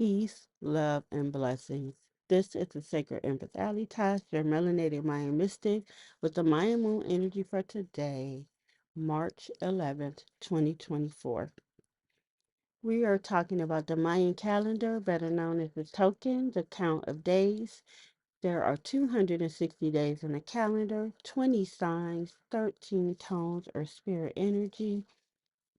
peace, love, and blessings. This is the Sacred Empath Alley Task, your melanated Mayan mystic, with the Mayan moon energy for today, March 11th, 2024. We are talking about the Mayan calendar, better known as the token, the count of days. There are 260 days in the calendar, 20 signs, 13 tones or spirit energy,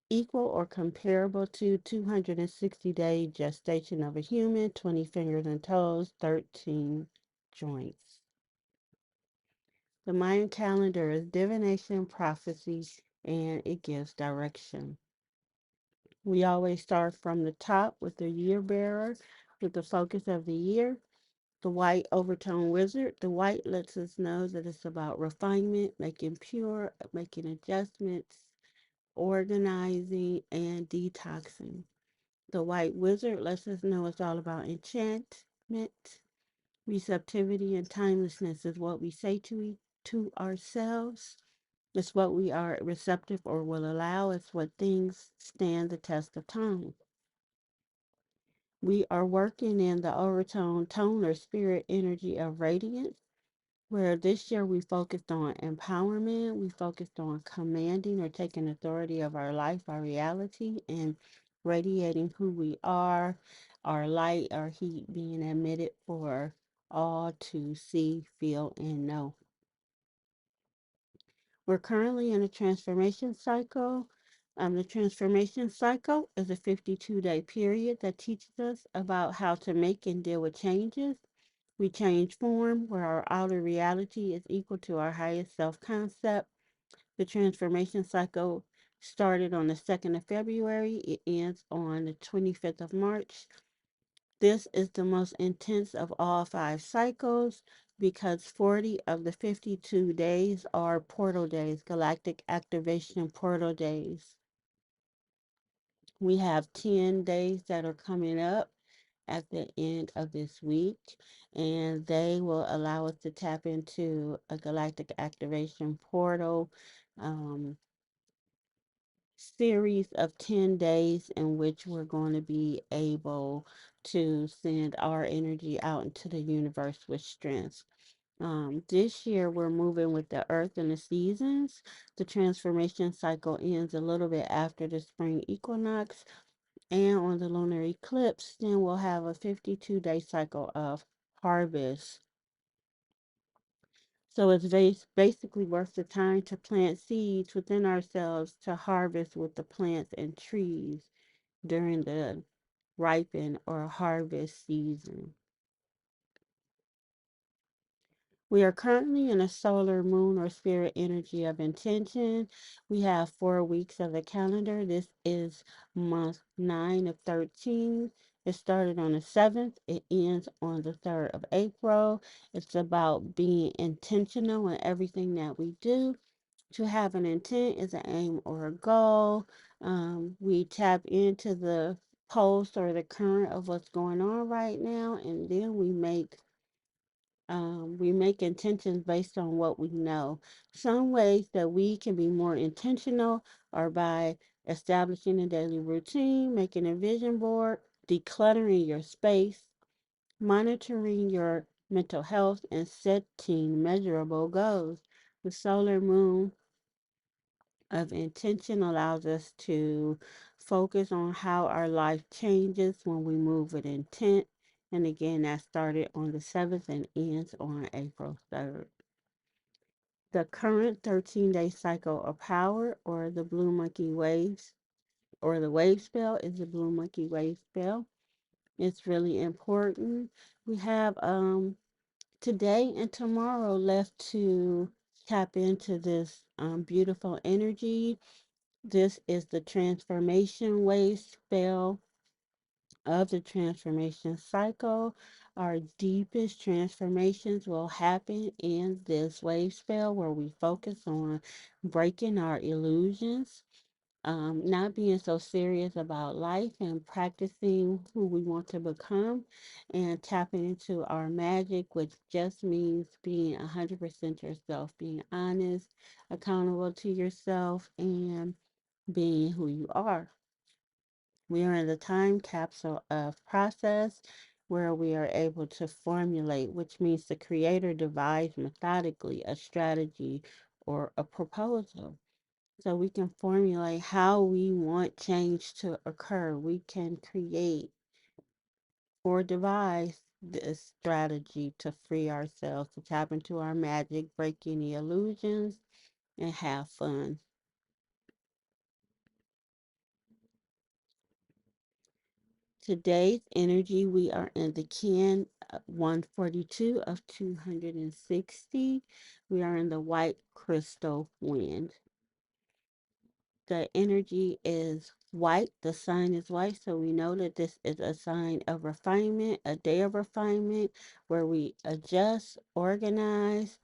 equal or comparable to 260-day gestation of a human, 20 fingers and toes, 13 joints. The Mayan calendar is divination, prophecy, and it gives direction. We always start from the top with the year bearer, with the focus of the year. The white overtone wizard. The white lets us know that it's about refinement, making pure, making adjustments, organizing, and detoxing. The white wizard lets us know it's all about enchantment, receptivity, and timelessness is what we say to ourselves. It's what we are receptive or will allow. It's what things stand the test of time. We are working in the overtone tone or spirit energy of radiance, where this year we focused on empowerment, we focused on commanding or taking authority of our life, our reality, and radiating who we are, our light, our heat being emitted for all to see, feel, and know. We're currently in a transformation cycle. The transformation cycle is a 52-day period that teaches us about how to make and deal with changes. We change form where our outer reality is equal to our highest self concept. The transformation cycle started on the 2nd of February. It ends on the 25th of March. This is the most intense of all five cycles because 40 of the 52 days are portal days, galactic activation portal days. We have 10 days that are coming up at the end of this week, and they will allow us to tap into a galactic activation portal series of 10 days in which we're going to be able to send our energy out into the universe with strength. This year, we're moving with the earth and the seasons. The transformation cycle ends a little bit after the spring equinox, and on the lunar eclipse, then we'll have a 52-day cycle of harvest. So it's basically worth the time to plant seeds within ourselves to harvest with the plants and trees during the ripen or harvest season. We are currently in a solar moon or spirit energy of intention. We have 4 weeks of the calendar. This is month 9 of 13. It started on the 7th. It ends on the 3rd of April. It's about being intentional in everything that we do. To have an intent is an aim or a goal. We tap into the pulse or the current of what's going on right now, and then we make intentions based on what we know. Some ways that we can be more intentional are by establishing a daily routine, making a vision board, decluttering your space, monitoring your mental health, and setting measurable goals. The solar moon of intention allows us to focus on how our life changes when we move with intent. And again, that started on the 7th and ends on April 3rd. The current 13-day cycle of power, or the blue monkey waves, or the wave spell, is the blue monkey wave spell. It's really important. We have today and tomorrow left to tap into this beautiful energy. This is the transformation wave spell of the transformation cycle. Our deepest transformations will happen in this wave spell where we focus on breaking our illusions, not being so serious about life and practicing who we want to become and tapping into our magic, which just means being 100% yourself, being honest, accountable to yourself, and being who you are. We are in the time capsule of process where we are able to formulate, which means the creator devised methodically a strategy or a proposal. So we can formulate how we want change to occur. We can create or devise this strategy to free ourselves, to tap into our magic, break any illusions, and have fun. Today's energy, we are in the can 142 of 260. We are in the white crystal wind. The energy is white. The sign is white. So we know that this is a sign of refinement, a day of refinement where we adjust, organize,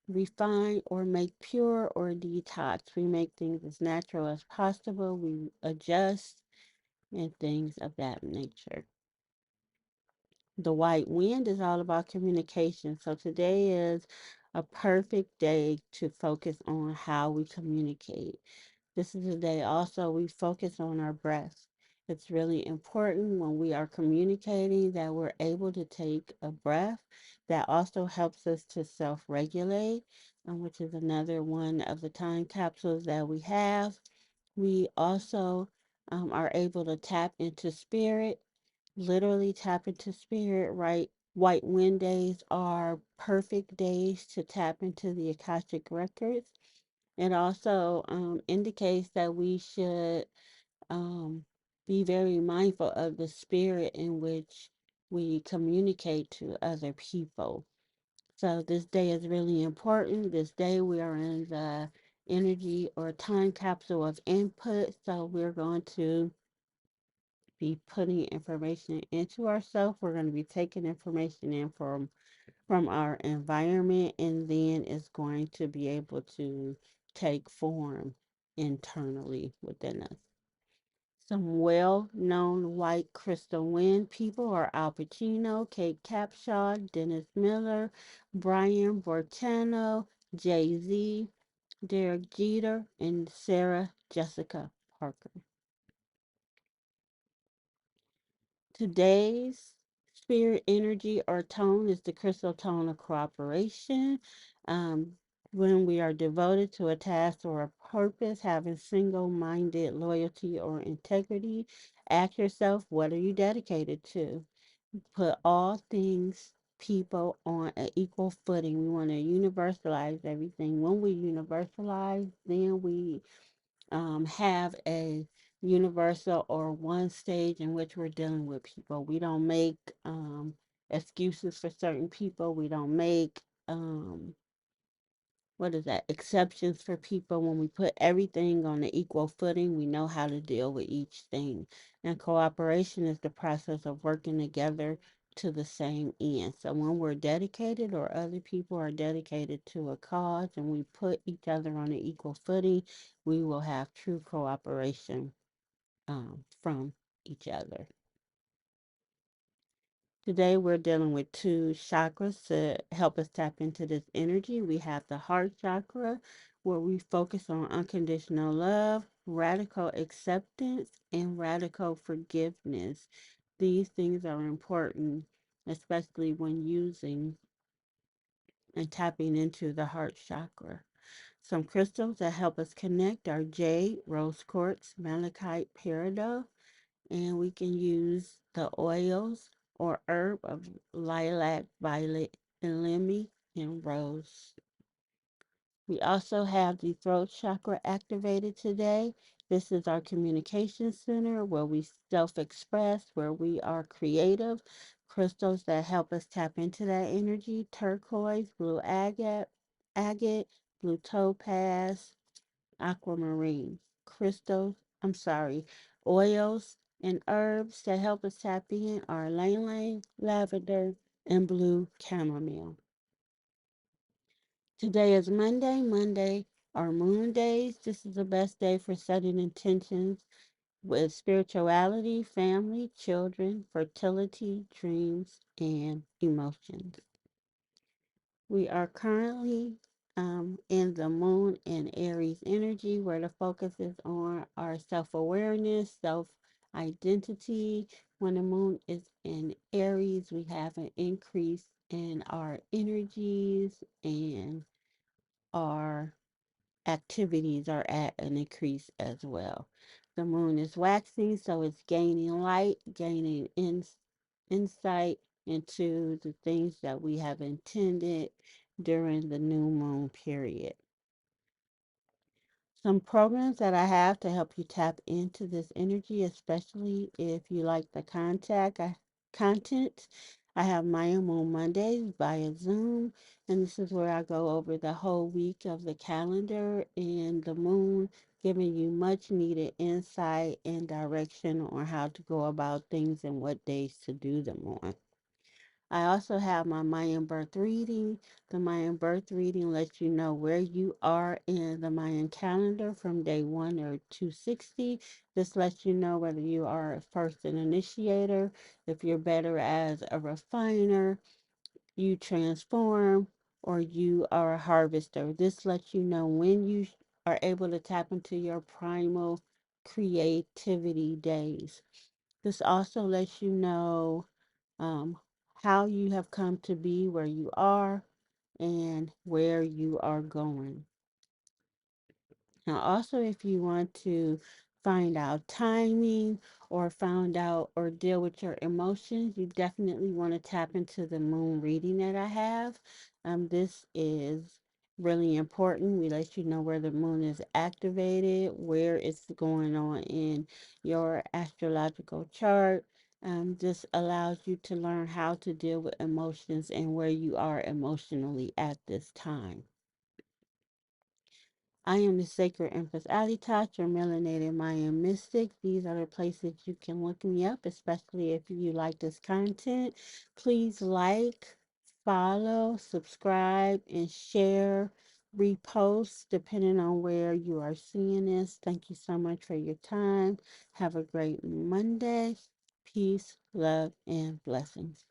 refine, or make pure or detox. We make things as natural as possible. We adjust and things of that nature. The white wind is all about communication. So today is a perfect day to focus on how we communicate. This is a day also we focus on our breath. It's really important when we are communicating that we're able to take a breath. That also helps us to self regulate, which is another one of the time capsules that we have. We also are able to tap into spirit, literally tap into spirit, right? White wind days are perfect days to tap into the Akashic records. It also indicates that we should um, be very mindful of the spirit in which we communicate to other people. So this day is really important. This day we are in the energy or time capsule of input. So we're going to be putting information into ourselves. We're going to be taking information in from our environment, and then it's going to be able to take form internally within us. Some well-known white crystal wind people are Al Pacino, Kate Capshaw, Dennis Miller, Brian Bortano, Jay-Z, Derek Jeter, and Sarah Jessica Parker. Today's spirit energy or tone is the crystal tone of cooperation. Um, when we are devoted to a task or a purpose, having single minded loyalty or integrity, ask yourself, what are you dedicated to? Put all things, people on an equal footing. We want to universalize everything. When we universalize, then we have a universal or one stage in which we're dealing with people. We don't make excuses for certain people. We don't make what is that, exceptions for people. When we put everything on an equal footing, we know how to deal with each thing. And cooperation is the process of working together to the same end. So when we're dedicated or other people are dedicated to a cause and we put each other on an equal footing, we will have true cooperation from each other. Today, we're dealing with two chakras to help us tap into this energy. We have the heart chakra, where we focus on unconditional love, radical acceptance, and radical forgiveness. These things are important, especially when using and tapping into the heart chakra. Some crystals that help us connect are jade, rose quartz, malachite, peridot, and we can use the oils or herb of lilac, violet, and lemon and rose. We also have the throat chakra activated today. This is our communication center where we self express, where we are creative. Crystals that help us tap into that energy: turquoise, blue agate, blue topaz, aquamarine. Crystals, I'm sorry, oils and herbs that help us tap in are ylang ylang, lavender, and blue chamomile. Today is Monday. Monday are moon days. This is the best day for setting intentions with spirituality, family, children, fertility, dreams, and emotions. We are currently in the moon and Aries energy where the focus is on our self awareness, self identity. When the moon is in Aries, we have an increase in our energies, and our activities are at an increase as well. The moon is waxing, so it's gaining light, gaining insight into the things that we have intended during the new moon period. Some programs that I have to help you tap into this energy, especially if you like the content. I have Mayan Moon Mondays via Zoom, and this is where I go over the whole week of the calendar and the moon, giving you much needed insight and direction on how to go about things and what days to do them on. I also have my Mayan birth reading. The Mayan birth reading lets you know where you are in the Mayan calendar from day 1 or 260. This lets you know whether you are first an initiator, if you're better as a refiner, you transform, or you are a harvester. This lets you know when you are able to tap into your primal creativity days. This also lets you know um, how you have come to be where you are and where you are going. Now, also, if you want to find out timing or find out or deal with your emotions, you definitely want to tap into the moon reading that I have. This is really important. We let you know where the moon is activated, where it's going on in your astrological chart. This allows you to learn how to deal with emotions and where you are emotionally at this time. I am the Sacred Empress Alitot, your melanated Mayan mystic. These are the places you can look me up, especially if you like this content. Please like, follow, subscribe, and share, repost, depending on where you are seeing this. Thank you so much for your time. Have a great Monday. Peace, love, and blessings.